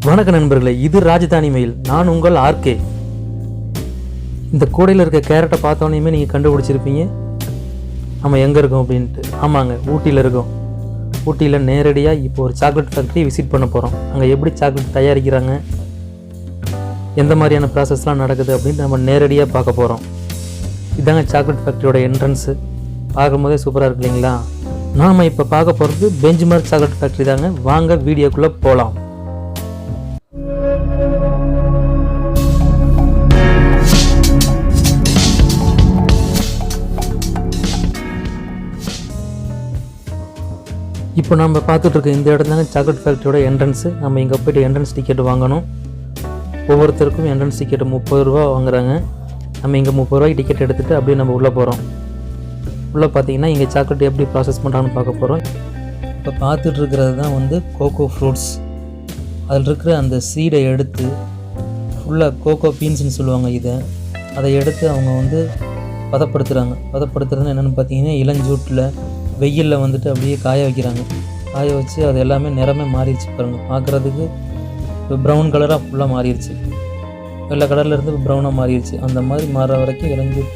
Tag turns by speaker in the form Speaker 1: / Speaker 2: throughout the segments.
Speaker 1: வணக்க நண்பர்களே, இது ராஜதானி மெயில். நான் உங்கள் ஆர்கே. இந்த கூடையில் இருக்க கேரட்டை பார்த்தோன்னே நீங்கள் கண்டுபிடிச்சிருப்பீங்க நம்ம எங்கே இருக்கோம் அப்படின்ட்டு. ஆமாங்க, ஊட்டியில் இருக்கோம். ஊட்டியில் நேரடியாக இப்போ ஒரு சாக்லேட் ஃபேக்ட்ரி விசிட் பண்ண போகிறோம். அங்கே எப்படி சாக்லேட் தயாரிக்கிறாங்க, எந்த மாதிரியான ப்ராசஸ்லாம் நடக்குது அப்படின்ட்டு நம்ம நேரடியாக பார்க்க போகிறோம். இதாங்க சாக்லேட் ஃபேக்ட்ரியோட என்ட்ரன்ஸு. பார்க்கும்போதே சூப்பராக இருக்கு இல்லைங்களா? நாம் இப்போ பார்க்க போகிறது பெஞ்ச்மார்க் சாக்லேட் ஃபேக்ட்ரி தாங்க. வாங்க வீடியோக்குள்ளே போகலாம். இப்போ நம்ம பார்த்துட்ருக்க இந்த இடம் தாங்க சாக்லேட் ஃபேக்ட்ரியோட என்ட்ரன்ஸு. நம்ம இங்கே போய்ட்டு என்ட்ரன்ஸ் டிக்கெட் வாங்கணும். ஒவ்வொருத்தருக்கும் என்ட்ரன்ஸ் டிக்கெட்டு 30 ரூபா வாங்குறாங்க. நம்ம இங்கே 30 ரூபாய்க்கு டிக்கெட் எடுத்துகிட்டு அப்படியே நம்ம உள்ளே போகிறோம். உள்ளே பார்த்தீங்கன்னா இங்கே சாக்லேட் எப்படி ப்ராசஸ் பண்ணுறாங்கன்னு பார்க்க போகிறோம். இப்போ பார்த்துட்ருக்கிறது தான் வந்து கோகோ ஃப்ரூட்ஸ். அதில் இருக்கிற அந்த சீடை எடுத்து ஃபுல்லாக கோகோ பீன்ஸ்னு சொல்லுவாங்க. அதை எடுத்து அவங்க வந்து பதப்படுத்துகிறாங்க. பதப்படுத்துறதுன்னு என்னென்னு பார்த்தீங்கன்னா இளஞ்சூட்டில் வெயிலில் வந்துட்டு அப்படியே காய வைக்கிறாங்க. காய வச்சு அது எல்லாமே நிறமே மாறிடுச்சு பாருங்கள். பார்க்குறதுக்கு இப்போ ப்ரௌன் கலராக ஃபுல்லாக மாறிடுச்சு. வெள்ளை கலர்லேருந்து இப்போ ப்ரௌனாக மாறிடுச்சு. அந்த மாதிரி மாறுற வரைக்கும் இளஞ்சூட்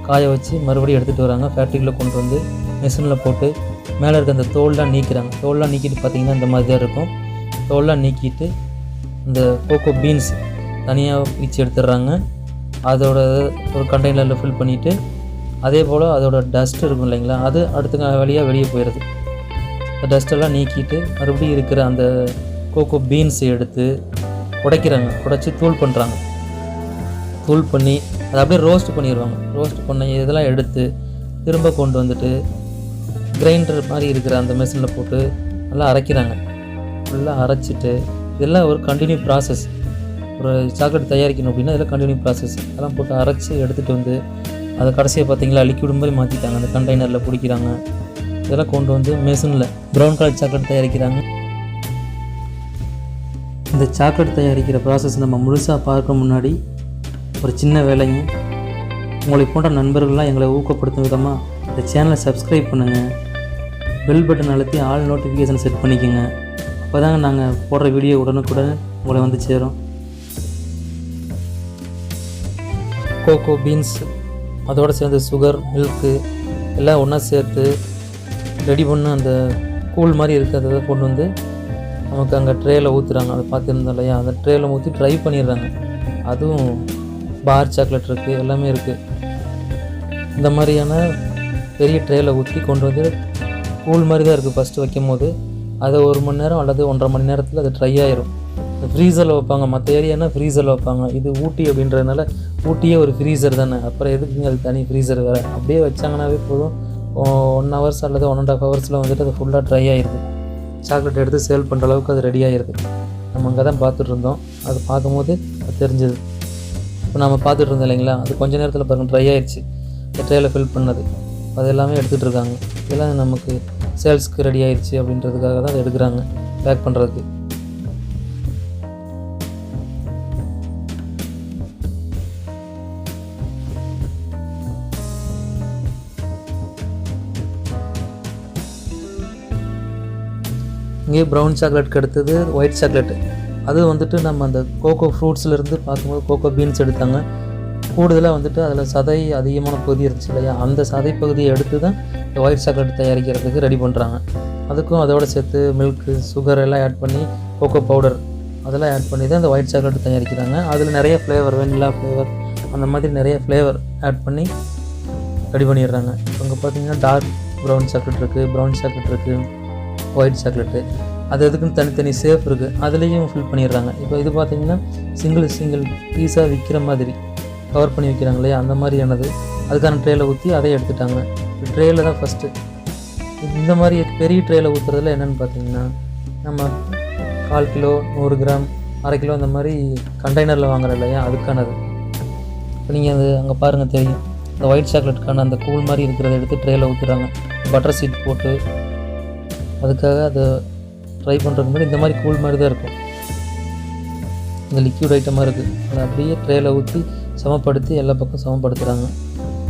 Speaker 1: காய வச்சு மறுபடியும் எடுத்துகிட்டு வராங்க. ஃபேக்ட்ரியில் கொண்டு வந்து மிஷினில் போட்டு மேலே இருக்க அந்த தோல்லாம் நீக்கிறாங்க. தோல்லாம் நீக்கிட்டு பார்த்திங்கன்னா இந்த மாதிரி தான் இருக்கும். தோல்லாம் நீக்கிட்டு இந்த கோகோ பீன்ஸ் தனியாக பிரித்து எடுத்துடுறாங்க. அதோட ஒரு கண்டெய்னரில் ஃபில் பண்ணிவிட்டு அதே போல் அதோட டஸ்ட் இருக்கும் இல்லைங்களா, அது அடுத்த வழியாக வெளியே போயிடுது. அந்த டஸ்ட்டெல்லாம் நீக்கிட்டு மறுபடியும் இருக்கிற அந்த கோகோ பீன்ஸை எடுத்து உடைக்கிறாங்க. உடைச்சி தூள் பண்ணுறாங்க. தூள் பண்ணி அதை அப்படியே ரோஸ்ட் பண்ணிடுவாங்க. ரோஸ்ட் பண்ண இதெல்லாம் எடுத்து திரும்ப கொண்டு வந்துட்டு கிரைண்டர் மாதிரி இருக்கிற அந்த மிஷினில் போட்டு நல்லா அரைக்கிறாங்க. ஃபுல்லாக அரைச்சிட்டு இதெல்லாம் ஒரு கண்டினியூ ப்ராசஸ். ஒரு சாக்லேட் தயாரிக்கணும் அப்படின்னா இதெல்லாம் கண்டினியூ ப்ராசஸ். அதெல்லாம் போட்டு அரைச்சி எடுத்துகிட்டு வந்து அதை கடைசியாக பார்த்தீங்களா லிக்விட் மாதிரி மாற்றிட்டாங்க. அந்த கண்டெய்னரில் பிடிக்கிறாங்க. இதெல்லாம் கொண்டு வந்து மெஷினில் ப்ரௌன் கலர் சாக்லேட் தயாரிக்கிறாங்க. இந்த சாக்லேட் தயாரிக்கிற ப்ராசஸ் நம்ம முழுசாக பார்க்க முன்னாடி ஒரு சின்ன வேலைங்க. உங்களை போன்ற நண்பர்கள்லாம் எங்களை ஊக்கப்படுத்தும் விதமாக இந்த சேனலை சப்ஸ்கிரைப் பண்ணுங்கள். பெல் பட்டன் அழுத்தி ஆல் நோட்டிஃபிகேஷன் செட் பண்ணிக்கோங்க. அப்போ தாங்க நாங்கள் போடுற வீடியோ உடனுக்குடன் உங்களை வந்து சேரும். கோகோ பீன்ஸ் அதோடு சேர்ந்து சுகர், மில்க்கு எல்லாம் ஒன்றா சேர்த்து ரெடி பண்ண அந்த கூழ் மாதிரி இருக்கிறத கொண்டு வந்து நமக்கு அங்கே ட்ரேயில் ஊற்றுறாங்க. அதை பார்த்துருந்தோம் இல்லையா, அந்த ட்ரேயில் ஊற்றி ட்ரை பண்ணிடுறாங்க. அதுவும் பார் சாக்லேட் இருக்குது, எல்லாமே இருக்குது. இந்த மாதிரியான பெரிய ட்ரேயில் ஊற்றி கொண்டு வந்து கூழ் மாதிரி தான் இருக்குது ஃபஸ்ட்டு வைக்கும் போது. அதை 1 மணி நேரம் அல்லது 1.5 மணி நேரத்தில் அது ட்ரை ஆயிரும். ஃப்ரீசரில் வைப்பாங்க. மற்ற ஏரியானா ஃப்ரீசரில் வைப்பாங்க. இது ஊட்டி அப்படின்றதுனால ஊட்டியே ஒரு ஃப்ரீசர் தானே. அப்புறம் எதுக்குங்க அது தனி ஃப்ரீசர் வேறு. அப்படியே வச்சாங்கன்னாவே போதும், 1 ஹவர்ஸ் அல்லது 1.5 ஹவர்ஸில் வந்துட்டு அது ஃபுல்லாக ட்ரை ஆகிடுது. சாக்லேட் எடுத்து சேல் பண்ணுற அளவுக்கு அது ரெடி ஆகிடுது. நம்ம அங்கே தான் பார்த்துட்டு இருந்தோம். அது பார்க்கும்போது அது தெரிஞ்சது. இப்போ நம்ம பார்த்துட்டு இருந்தோம் இல்லைங்களா, அது கொஞ்சம் நேரத்தில் பாருங்கள் ட்ரை ஆகிடுச்சு. இந்த ட்ரேயில் ஃபில் பண்ணது அது எல்லாமே எடுத்துகிட்டு இருக்காங்க. இதெல்லாம் நமக்கு சேல்ஸ்க்கு ரெடி ஆகிடுச்சு அப்படின்றதுக்காக தான் அதை எடுக்கிறாங்க பேக் பண்ணுறதுக்கு. இங்கே ப்ரௌன் சாக்லேட்க்கு அடுத்தது ஒயிட் சாக்லேட்டு. அது வந்துட்டு நம்ம அந்த கோகோ ஃப்ரூட்ஸ்லேருந்து பார்க்கும்போது கோகோ பீன்ஸ் எடுத்தாங்க. கூடுதலாக வந்துட்டு அதில் சதை அதிகமான பகுதி இருந்துச்சு இல்லையா, அந்த சதை பகுதியை எடுத்து தான் இந்த ஒயிட் சாக்லேட் தயாரிக்கிறதுக்கு ரெடி பண்ணுறாங்க. அதுக்கும் அதோடு சேர்த்து மில்க்கு, சுகர் எல்லாம் ஆட் பண்ணி கோகோ பவுடர் அதெல்லாம் ஆட் பண்ணி தான் இந்த ஒயிட் சாக்லேட் தயாரிக்கிறாங்க. அதில் நிறைய ஃப்ளேவர், வெண்ணிலா ஃப்ளேவர் அந்த மாதிரி நிறைய ஃப்ளேவர் ஆட் பண்ணி ரெடி பண்ணிடுறாங்க. இங்கே பார்த்தீங்கன்னா டார்க் ப்ரௌன் சாக்லேட் இருக்குது, ப்ரௌன் சாக்லேட் இருக்குது, ஒயிட் சாக்லேட்டு. அது எதுக்குன்னு தனித்தனி சேஃப் இருக்குது, அதுலேயும் ஃபில் பண்ணிடுறாங்க. இப்போ இது பார்த்திங்கன்னா சிங்கிள் பீஸாக விற்கிற மாதிரி கவர் பண்ணி வைக்கிறாங்க இல்லையா, அந்த மாதிரியானது. அதுக்கான ட்ரேயில் ஊற்றி அதை எடுத்துட்டாங்க. ட்ரேயில் தான் ஃபஸ்ட்டு இந்த மாதிரி பெரிய ட்ரேயில் ஊற்றுறதுல என்னென்னு பார்த்தீங்கன்னா நம்ம 1/4 கிலோ, 100 கிராம், 1/2 கிலோ அந்த மாதிரி கண்டெய்னரில் வாங்குற இல்லையா, அதுக்கானது. இப்போ நீங்கள் அது அங்கே பாருங்கள் தெரியும். இந்த ஒயிட் சாக்லேட்டுக்கான அந்த கூழ் மாதிரி இருக்கிறத எடுத்து ட்ரேயில் ஊற்றுறாங்க. பட்டர் சீட் போட்டு அதுக்காக அதை ட்ரை பண்ணுறதுக்கு முன்னாடி இந்த மாதிரி கூழ் மாதிரி தான் இருக்கும். இந்த லிக்யூட் ஐட்டமாக இருக்குது. அதை அப்படியே ட்ரேயில் ஊற்றி சமப்படுத்தி எல்லா பக்கம் சமப்படுத்துகிறாங்க.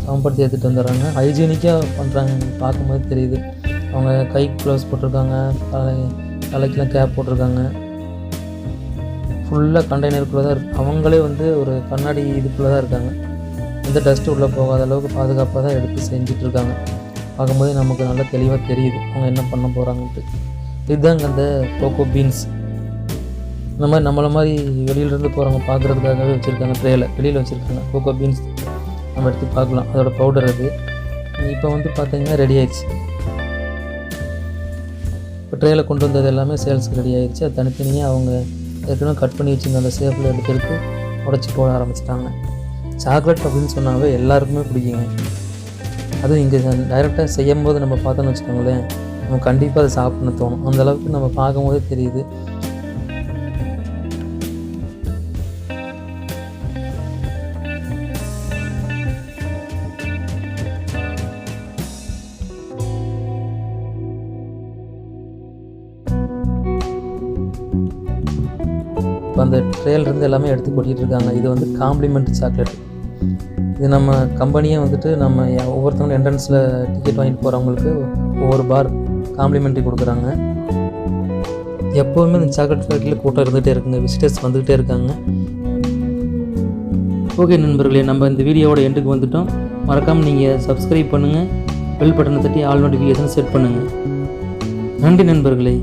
Speaker 1: சமப்படுத்தி எடுத்துகிட்டு வந்துடுறாங்க. ஹைஜீனிக்காக பண்ணுறாங்க. பார்க்கும்போது தெரியுது. அவங்க கைக்கு க்ளவுஸ் போட்டிருக்காங்க, தலைக்கெலாம் கேப் போட்டிருக்காங்க. ஃபுல்லாக கண்டெய்னருக்குள்ளே தான் இருக்குது. அவங்களே வந்து ஒரு கண்ணாடி இதுக்குள்ளே தான் இருக்காங்க. எந்த டஸ்ட்டு உள்ளே போகாத அளவுக்கு பாதுகாப்பாக தான் எடுத்து செஞ்சிட்ருக்காங்க. பார்க்கும்போது நமக்கு நல்லா தெளிவாக தெரியுது அவங்க என்ன பண்ண போகிறாங்கன்ட்டு. இதுதாங்க அந்த கோகோ பீன்ஸ். இந்த மாதிரி நம்மளை மாதிரி வெளியிலேருந்து போகிறவங்க பார்க்குறதுக்காகவே வச்சுருக்காங்க. ட்ரேயில் வெளியில் வச்சுருக்காங்க கோகோ பீன்ஸ். நம்ம எடுத்து பார்க்கலாம். அதோட பவுடர் அது இப்போ வந்து பார்த்திங்கன்னா ரெடி ஆயிடுச்சு. இப்போ ட்ரேயில் கொண்டு வந்தது எல்லாமே சேல்ஸுக்கு ரெடி ஆகிடுச்சு. அது தனித்தனியாக அவங்க ஏற்கனவே கட் பண்ணி வச்சுருந்த அந்த சேஃபில் எடுத்து உடச்சி போட ஆரம்பிச்சிட்டாங்க. சாக்லேட் அப்படின்னு சொன்னாவே எல்லாருக்குமே பிடிக்குங்க. அதுவும் இங்கே டைரெக்டாக செய்யும் போது நம்ம பார்த்தோன்னு வச்சுக்கோங்களேன், நம்ம கண்டிப்பாக அதை சாப்பிட்ணுன்னு தோணும். அந்தளவுக்கு நம்ம பார்க்கும்போதே தெரியுது. இப்போ அந்த ட்ரேலேருந்து எல்லாமே எடுத்து கொட்டிகிட்டு இருக்காங்க. இது வந்து காம்ப்ளிமெண்ட் சாக்லேட். இது நம்ம கம்பெனியே வந்துட்டு நம்ம ஒவ்வொருத்தவங்களும் என்ட்ரன்ஸில் டிக்கெட் வாங்கிட்டு போகிறவங்களுக்கு ஒவ்வொரு பார் காம்ப்ளிமெண்ட்ரி கொடுக்குறாங்க. எப்போவுமே இந்த சாக்லேட் ஃபேக்ட்ரியில் கூட்டம் இருந்துகிட்டே இருக்குங்க. விசிட்டர்ஸ் வந்துக்கிட்டே இருக்காங்க. ஓகே நண்பர்களே, நம்ம இந்த வீடியோவோட எண்டுக்கு வந்துவிட்டோம். மறக்காமல் நீங்கள் சப்ஸ்கிரைப் பண்ணுங்கள், பெல் பட்டனை தட்டி ஆல் நோட்டிஃபிகேஷன் செட் பண்ணுங்கள். நன்றி நண்பர்களே.